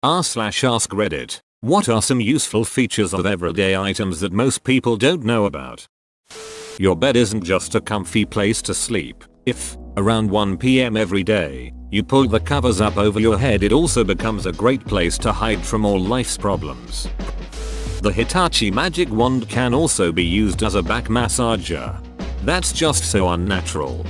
r/AskReddit. What are some useful features of everyday items that most people don't know about? Your bed isn't just a comfy place to sleep. If, around 1 PM every day, you pull the covers up over your head, it also becomes a great place to hide from all life's problems. The Hitachi magic wand can also be used as a back massager. That's just so unnatural.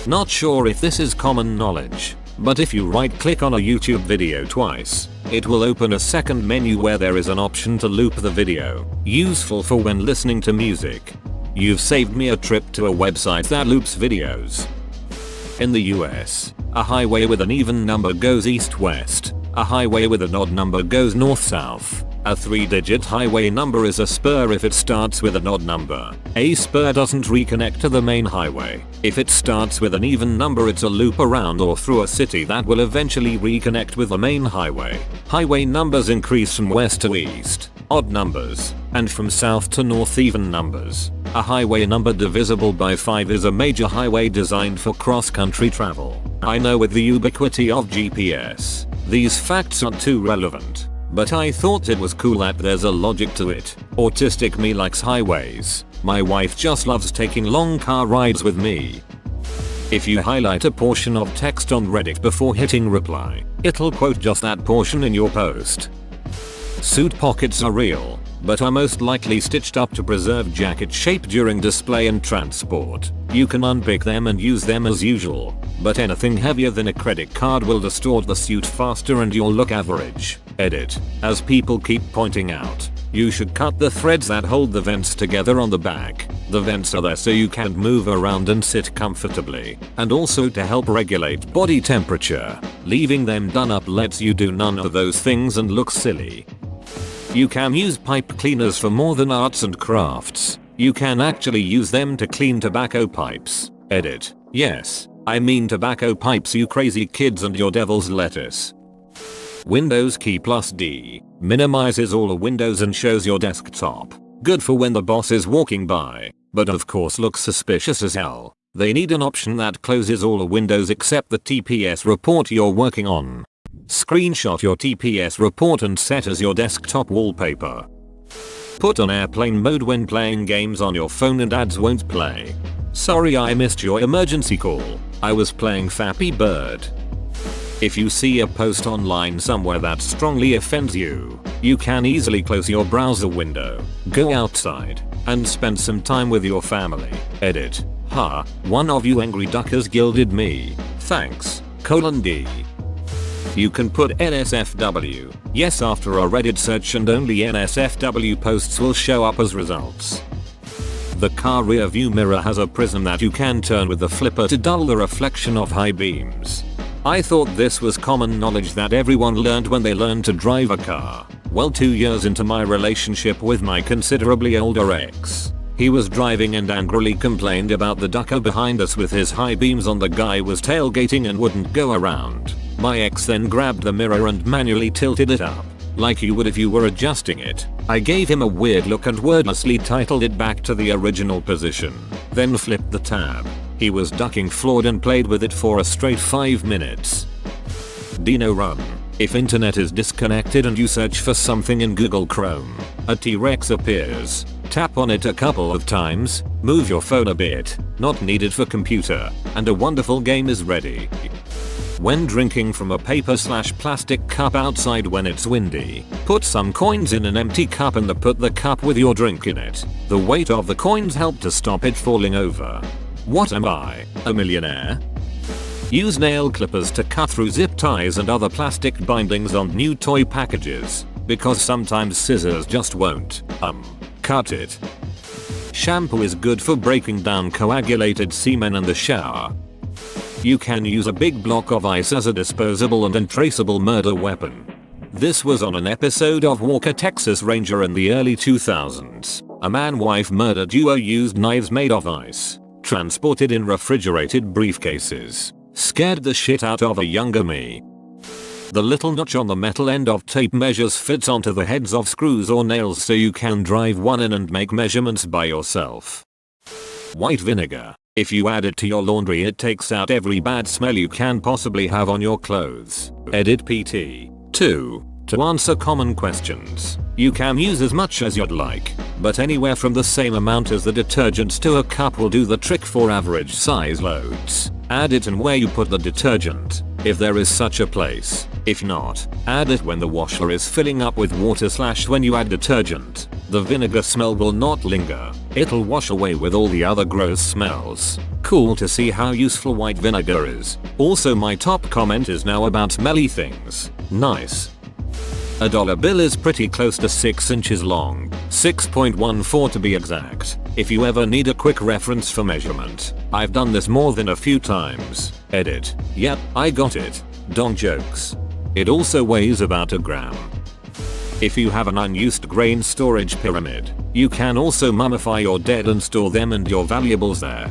Not sure if this is common knowledge, but if you right-click on a YouTube video twice, it will open a second menu where there is an option to loop the video, useful for when listening to music. You've saved me a trip to a website that loops videos. In the US, a highway with an even number goes east-west, a highway with an odd number goes north-south. A 3-digit highway number is a spur if it starts with an odd number. A spur doesn't reconnect to the main highway. If it starts with an even number, it's a loop around or through a city that will eventually reconnect with the main highway. Highway numbers increase from west to east, odd numbers, and from south to north, even numbers. A highway number divisible by 5 is a major highway designed for cross-country travel. I know with the ubiquity of GPS, these facts are too relevant, but I thought it was cool that there's a logic to it. Autistic me likes highways. My wife just loves taking long car rides with me. If you highlight a portion of text on Reddit before hitting reply, it'll quote just that portion in your post. Suit pockets are real, but are most likely stitched up to preserve jacket shape during display and transport. You can unpick them and use them as usual, but anything heavier than a credit card will distort the suit faster and you'll look average. Edit. As people keep pointing out, you should cut the threads that hold the vents together on the back. The vents are there so you can move around and sit comfortably, and also to help regulate body temperature. Leaving them done up lets you do none of those things and look silly. You can use pipe cleaners for more than arts and crafts. You can actually use them to clean tobacco pipes. Edit. Yes, I mean tobacco pipes, you crazy kids and your devil's lettuce. Windows key plus D minimizes all the windows and shows your desktop. Good for when the boss is walking by, but of course looks suspicious as hell. They need an option that closes all the windows except the TPS report you're working on. Screenshot your TPS report and set as your desktop wallpaper. Put on airplane mode when playing games on your phone and ads won't play. Sorry I missed your emergency call. I was playing Flappy Bird. If you see a post online somewhere that strongly offends you, you can easily close your browser window, go outside, and spend some time with your family. Edit. Ha, one of you angry duckers gilded me. Thanks. D. You can put NSFW, yes, after a Reddit search, and only NSFW posts will show up as results. The car rear view mirror has a prism that you can turn with the flipper to dull the reflection of high beams. I thought this was common knowledge that everyone learned when they learned to drive a car. Well, 2 years into my relationship with my considerably older ex, he was driving and angrily complained about the ducker behind us with his high beams on. The guy was tailgating and wouldn't go around. My ex then grabbed the mirror and manually tilted it up, like you would if you were adjusting it. I gave him a weird look and wordlessly titled it back to the original position, then flipped the tab. He was ducking floored and played with it for a straight 5 minutes. Dino run. If internet is disconnected and you search for something in Google Chrome, a T-Rex appears. Tap on it a couple of times, move your phone a bit, not needed for computer, and a wonderful game is ready. When drinking from a paper/plastic cup outside when it's windy, put some coins in an empty cup and put the cup with your drink in it. The weight of the coins help to stop it falling over. What am I, a millionaire? Use nail clippers to cut through zip ties and other plastic bindings on new toy packages, because sometimes scissors just won't, cut it. Shampoo is good for breaking down coagulated semen in the shower. You can use a big block of ice as a disposable and untraceable murder weapon. This was on an episode of Walker Texas Ranger in the early 2000s. A man-wife murder duo used knives made of ice, transported in refrigerated briefcases. Scared the shit out of a younger me. The little notch on the metal end of tape measures fits onto the heads of screws or nails so you can drive one in and make measurements by yourself. White vinegar. If you add it to your laundry, it takes out every bad smell you can possibly have on your clothes. Edit PT. 2. To answer common questions, you can use as much as you'd like, but anywhere from the same amount as the detergent to a cup will do the trick for average size loads. Add it in where you put the detergent, if there is such a place. If not, add it when the washer is filling up with water / when you add detergent. The vinegar smell will not linger. It'll wash away with all the other gross smells. Cool to see how useful white vinegar is. Also, my top comment is now about smelly things. Nice. A dollar bill is pretty close to 6 inches long, 6.14 to be exact. If you ever need a quick reference for measurement, I've done this more than a few times. Edit. Yep, I got it. Dong jokes. It also weighs about a gram. If you have an unused grain storage pyramid, you can also mummify your dead and store them and your valuables there.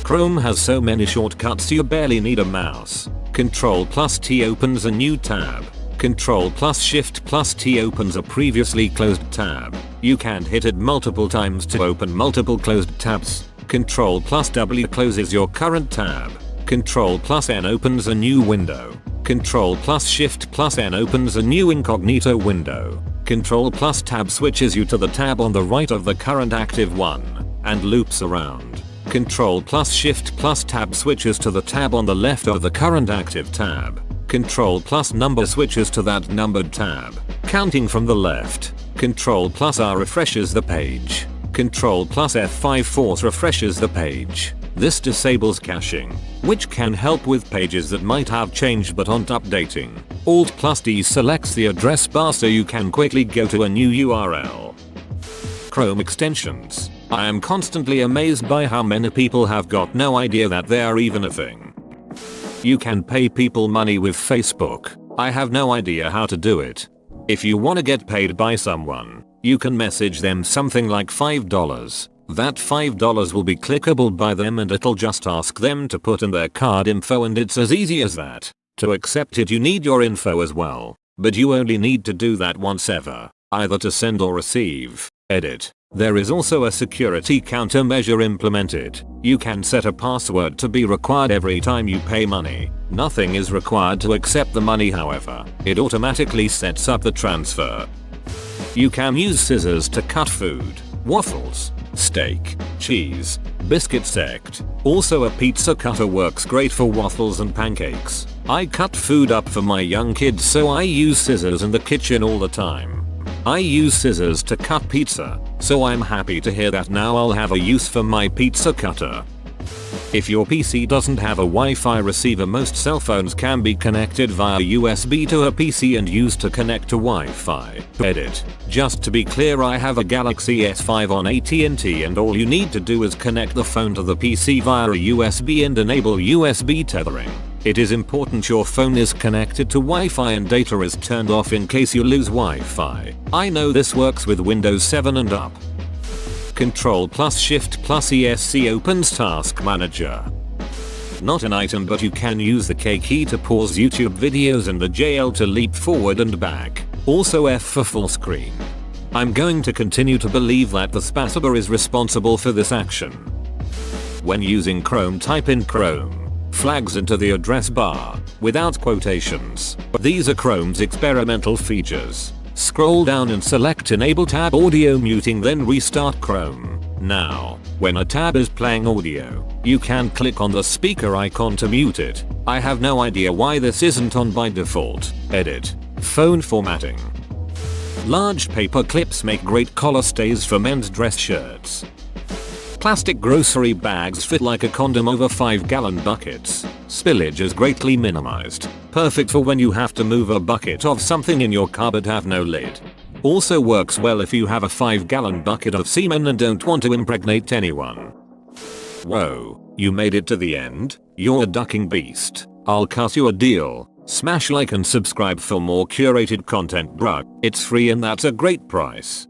Chrome has so many shortcuts you barely need a mouse. Ctrl+T opens a new tab. Ctrl+Shift+T opens a previously closed tab. You can hit it multiple times to open multiple closed tabs. Ctrl+W closes your current tab. Ctrl+N opens a new window. Ctrl+Shift+N opens a new incognito window. Ctrl+Tab switches you to the tab on the right of the current active one, and loops around. Ctrl+Shift+Tab switches to the tab on the left of the current active tab. Ctrl+Number switches to that numbered tab, counting from the left. Ctrl+R refreshes the page. Ctrl+F5 force refreshes the page. This disables caching, which can help with pages that might have changed but aren't updating. Alt+D selects the address bar so you can quickly go to a new URL. Chrome extensions. I am constantly amazed by how many people have got no idea that they are even a thing. You can pay people money with Facebook. I have no idea how to do it. If you want to get paid by someone, you can message them something like $5. That $5 will be clickable by them and it'll just ask them to put in their card info, and it's as easy as that. To accept it, you need your info as well, but you only need to do that once ever, either to send or receive. Edit. There is also a security countermeasure implemented. You can set a password to be required every time you pay money. Nothing is required to accept the money, however. It automatically sets up the transfer. You can use scissors to cut food. Waffles, steak, cheese, biscuits, etc. Also, a pizza cutter works great for waffles and pancakes. I cut food up for my young kids, so I use scissors in the kitchen all the time. I use scissors to cut pizza, so I'm happy to hear that now I'll have a use for my pizza cutter. If your PC doesn't have a Wi-Fi receiver, most cell phones can be connected via USB to a PC and used to connect to Wi-Fi. Edit. Just to be clear, I have a Galaxy S5 on AT&T, and all you need to do is connect the phone to the PC via a USB and enable USB tethering. It is important your phone is connected to Wi-Fi and data is turned off in case you lose Wi-Fi. I know this works with Windows 7 and up. Ctrl+Shift+ESC opens Task Manager. Not an item, but you can use the K key to pause YouTube videos and the JL to leap forward and back. Also F for full screen. I'm going to continue to believe that the spacebar is responsible for this action. When using Chrome, type in Chrome flags into the address bar, without quotations. These are Chrome's experimental features. Scroll down and select Enable Tab Audio Muting, then restart Chrome. Now, when a tab is playing audio, you can click on the speaker icon to mute it. I have no idea why this isn't on by default. Edit. Phone formatting. Large paper clips make great collar stays for men's dress shirts. Plastic grocery bags fit like a condom over 5-gallon buckets. Spillage is greatly minimized. Perfect for when you have to move a bucket of something in your car but have no lid. Also works well if you have a 5-gallon bucket of semen and don't want to impregnate anyone. Whoa, you made it to the end? You're a ducking beast. I'll cut you a deal. Smash like and subscribe for more curated content, bruh. It's free and that's a great price.